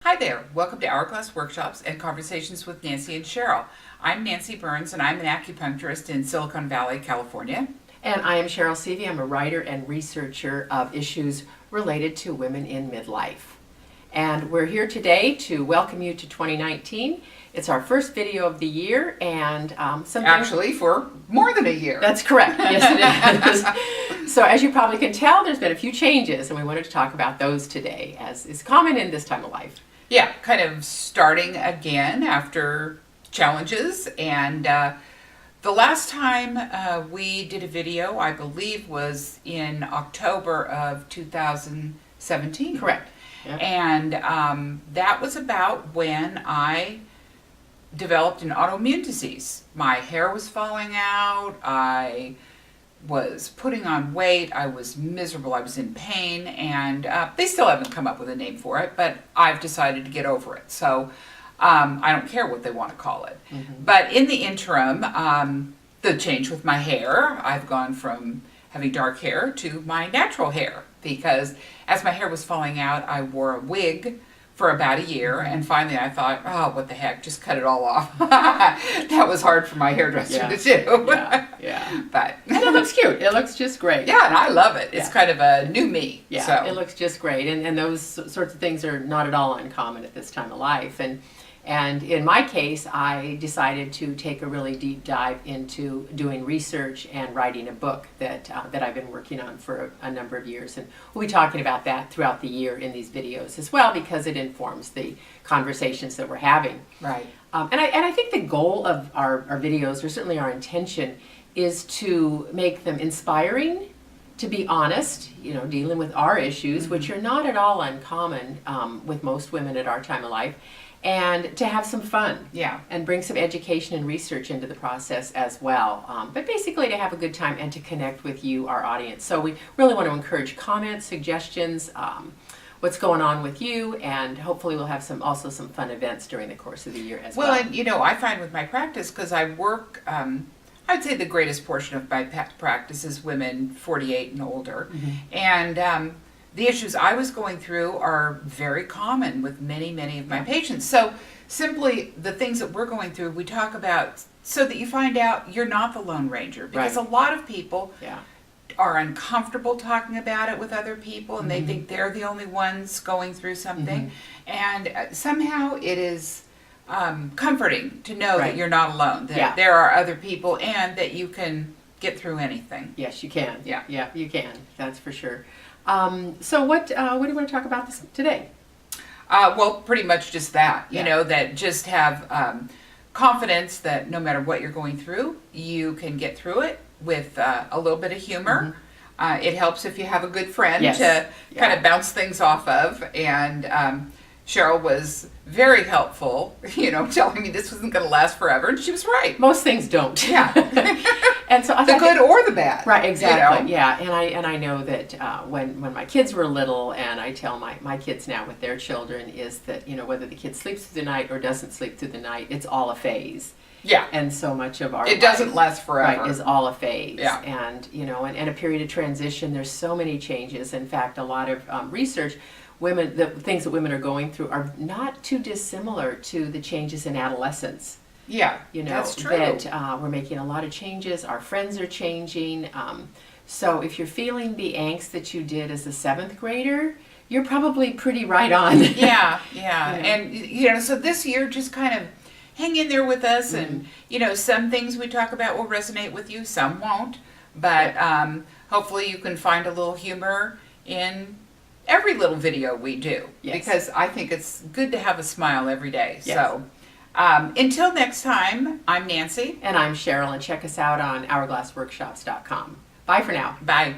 Hi there, welcome to Hourglass Workshops and Conversations with Nancy and Cheryl. I'm Nancy Burns and I'm an acupuncturist in Silicon Valley, California. And I am Cheryl Seavey. I'm a writer and researcher of issues related to women in midlife. And we're here today to welcome you to 2019. It's our first video of the year and Actually, for more than a year. That's correct. Yes, it is. So as you probably can tell, there's been a few changes and we wanted to talk about those today, as is common in this time of life. Yeah, kind of starting again after challenges. And the last time we did a video, I believe, was in October of 2017. Correct. Yeah. And that was about when I developed an autoimmune disease. My hair was falling out, I was putting on weight, I was miserable, I was in pain, and they still haven't come up with a name for it, but I've decided to get over it. So I don't care what they want to call it. Mm-hmm. But in the interim, the change with my hair, I've gone from having dark hair to my natural hair, because as my hair was falling out, I wore a wig for about a year, and finally I thought, oh, what the heck, just cut it all off. That was hard for my hairdresser to do. Yeah. But and it looks cute. It looks just great. Yeah, and I love it. It's kind of a new me. Yeah, so. It looks just great. And those sorts of things are not at all uncommon at this time of life. And in my case, I decided to take a really deep dive into doing research and writing a book that I've been working on for a number of years. And we'll be talking about that throughout the year in these videos as well, because it informs the conversations that we're having. Right. And I think the goal of our videos, or certainly our intention, is to make them inspiring, to be honest, dealing with our issues, mm-hmm. which are not at all uncommon with most women at our time of life, and to have some fun. Yeah. And bring some education and research into the process as well. But basically to have a good time and to connect with you, our audience. So we really want to encourage comments, suggestions, what's going on with you, and hopefully we'll have some fun events during the course of the year as well. Well, and I find with my practice, because I work, I'd say the greatest portion of my practice is women 48 and older. Mm-hmm. And the issues I was going through are very common with many, many of my patients. So simply the things that we're going through, we talk about so that you find out you're not the Lone Ranger. Because a lot of people are uncomfortable talking about it with other people, and mm-hmm. they think they're the only ones going through something. Mm-hmm. And somehow it is comforting to know that you're not alone, that there are other people, and that you can get through anything. Yes, you can. Yeah, you can. That's for sure. So what do you want to talk about today? Well, pretty much just that, that just have confidence that no matter what you're going through, you can get through it with a little bit of humor. Mm-hmm. It helps if you have a good friend to kind of bounce things off of. And Cheryl was very helpful, telling me this wasn't going to last forever. And she was right. Most things don't. Yeah. And so the good or the bad. Right, exactly. Yeah, and I know that when my kids were little, and I tell my kids now with their children, is that whether the kid sleeps through the night or doesn't sleep through the night, it's all a phase. Yeah. And so much of our life doesn't last forever. Right, is all a phase. Yeah. And and a period of transition. There's so many changes. In fact, a lot of research. The things that women are going through are not too dissimilar to the changes in adolescence. Yeah, that's true. That we're making a lot of changes. Our friends are changing. So if you're feeling the angst that you did as a 7th grader, you're probably pretty right on. Yeah. And so this year, just kind of hang in there with us. Mm-hmm. And some things we talk about will resonate with you, some won't. But hopefully you can find a little humor in every little video we do, because I think it's good to have a smile every day. Yes. So until next time, I'm Nancy. And I'm Cheryl, and check us out on hourglassworkshops.com. Bye for now. Bye.